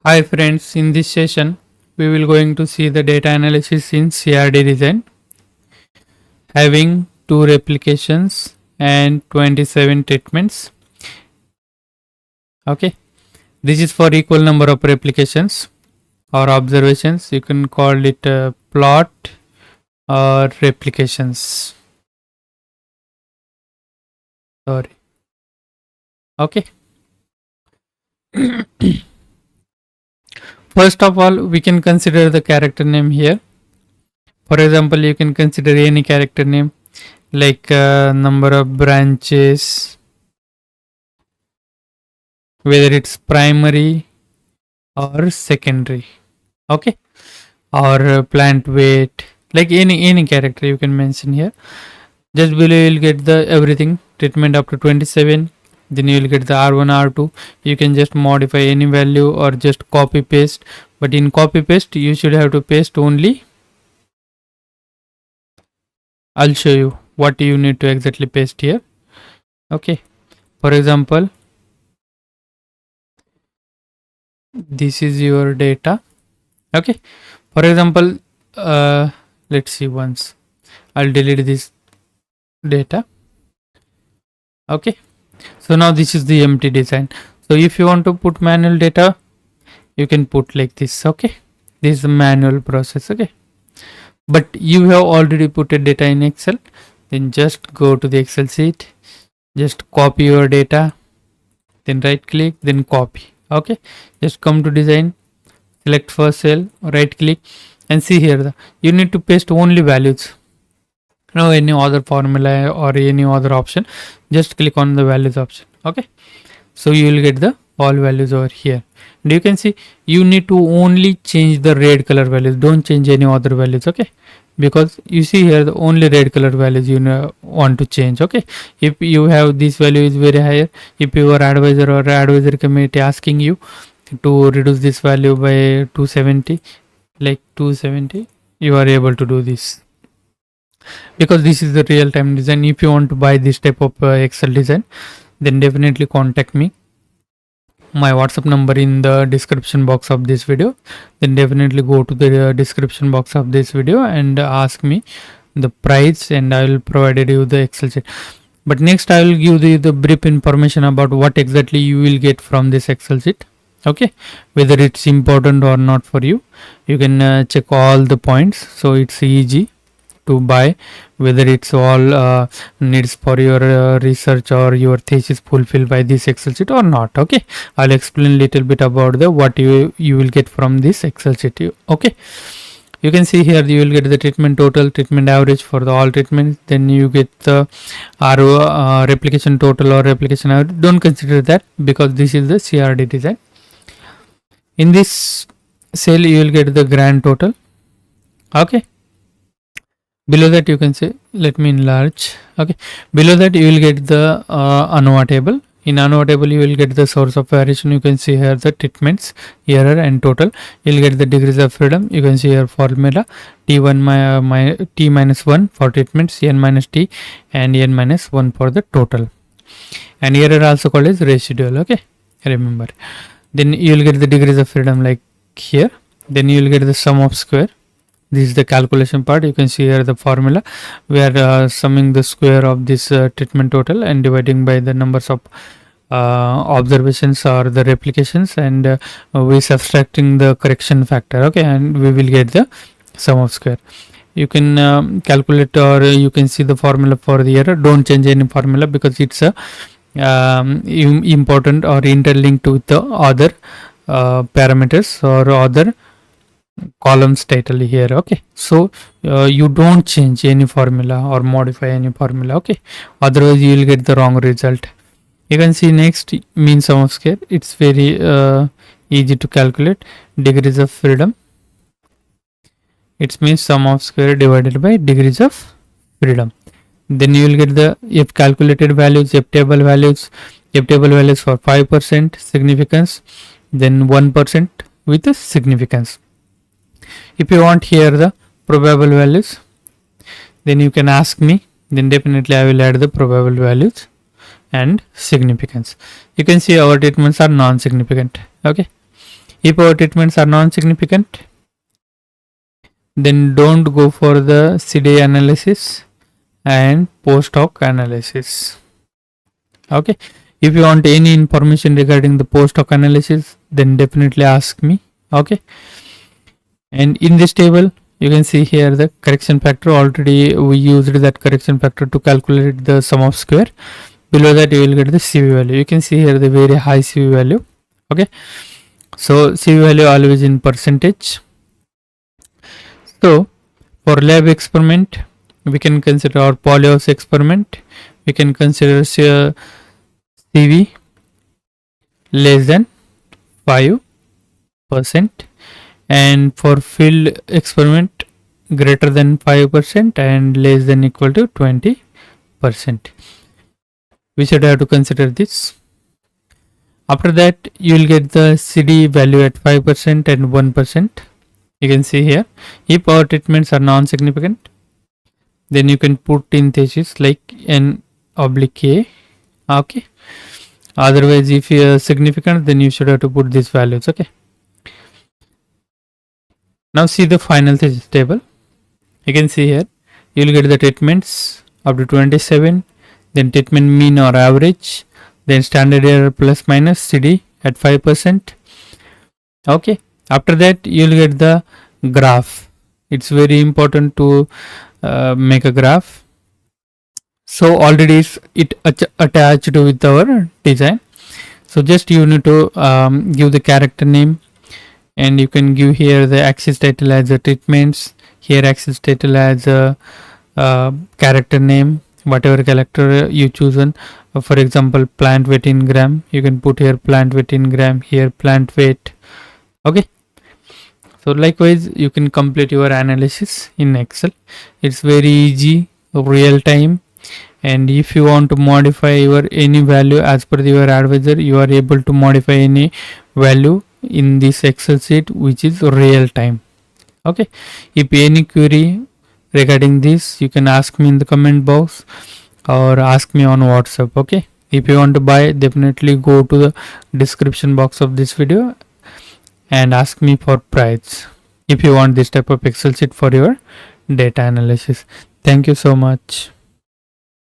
Hi friends, in this session we will going to see the data analysis in CRD design having 2 replications and 27 treatments. Okay, this is for equal number of replications or observations. You can call it a plot or replications. Sorry. Okay. First of all, we can consider the character name here. For example, you can consider any character name like number of branches, whether it's primary or secondary. Okay, or plant weight, like any character you can mention here. Just below you'll get the everything treatment up to 27. Then you will get the R1, R2. You can just modify any value or just copy paste, but in copy paste you should have to paste only. I'll show you what you need to exactly paste here. Okay, for example, this is your data. Okay, for example, let's see once. I'll delete this data. Okay, so now this is the empty design. So if you want to put manual data, you can put like this. Okay, this is the manual process. Okay, but you have already put a data in Excel, then just go to the Excel sheet, just copy your data, then right click, then copy. Okay, just come to design, select first cell, right click, and see here you need to paste only values. No any other formula or any other option, just click on the values option. Okay, so you will get the all values over here, and you can see you need to only change the red color values, don't change any other values. Okay, because you see here the only red color values you want to change. Okay, if you have this value is very higher, if your advisor or advisory committee asking you to reduce this value by 270, like 270, you are able to do this, because this is the real-time design. If you want to buy this type of Excel design, then definitely contact me. My WhatsApp number in the description box of this video. Then definitely go to the description box of this video and ask me the price, and I will provide you the Excel sheet. But next I will give you the brief information about what exactly you will get from this Excel sheet. Okay, whether it's important or not for you, you can check all the points, so it's easy to buy, whether it's all needs for your research or your thesis fulfilled by this Excel sheet or not. Okay, I'll explain little bit about the what you will get from this Excel sheet. Okay, you can see here you will get the treatment total, treatment average for the all treatments, then you get the replication total or replication average. Don't consider that because this is the CRD design. In this cell you will get the grand total. Okay, below that you can say, let me enlarge. Okay, below that you will get the ANOVA table. In ANOVA table you will get the source of variation. You can see here the treatments, error and total. You will get the degrees of freedom. You can see here formula T1 T minus 1 for treatments, N minus T and N minus 1 for the total. And error also called as residual. Okay, remember. Then you will get the degrees of freedom like here. Then you will get the sum of square. This is the calculation part. You can see here the formula. We are summing the square of this treatment total and dividing by the numbers of observations or the replications, and we subtracting the correction factor. Okay, and we will get the sum of square. You can calculate, or you can see the formula for the error. Don't change any formula because it's a important or interlinked with the other parameters or other columns title here. Okay, so you don't change any formula or modify any formula. Okay, otherwise you will get the wrong result. You can see next mean sum of square. It's very easy to calculate. Degrees of freedom, it means sum of square divided by degrees of freedom. Then you will get the if calculated values, if table values for 5% significance, then 1% with the significance. If you want here the probable values, then you can ask me, then definitely I will add the probable values and significance. You can see our treatments are non-significant. Okay, If our treatments are non-significant, then don't go for the CRD analysis and post hoc analysis. Okay, if you want any information regarding the post hoc analysis, then definitely ask me. Okay, and in this table you can see here the correction factor. Already we used that correction factor to calculate the sum of square. Below that you will get the CV value. You can see here the very high CV value. Okay, so CV value always in percentage. So for lab experiment, we can consider our polyhouse experiment. We can consider CV less than 5%, and for field experiment greater than 5% and less than equal to 20%. We should have to consider this. After that, you will get the CD value at 5% and 1%. You can see here, if our treatments are non-significant, then you can put in thesis like N/A. Okay. Otherwise, if you are significant, then you should have to put these values. Okay. Now see the final thesis table. You can see here, you will get the treatments up to 27, then treatment mean or average, then standard error plus minus CD at 5%. Okay. After that, you will get the graph. It's very important to make a graph. So already it attached with our design. So just you need to give the character name, and you can give here the axis title as a treatments, here axis title as a character name, whatever character you chosen. For example, plant weight in gram, you can put here plant weight in gram, here plant weight. Okay, so likewise you can complete your analysis in Excel. It's very easy, real time, and if you want to modify your any value as per your advisor, you are able to modify any value in this Excel sheet, which is real time. Okay, if any query regarding this, you can ask me in the comment box or ask me on WhatsApp. Okay, if you want to buy, definitely go to the description box of this video and ask me for price if you want this type of Excel sheet for your data analysis. Thank you so much.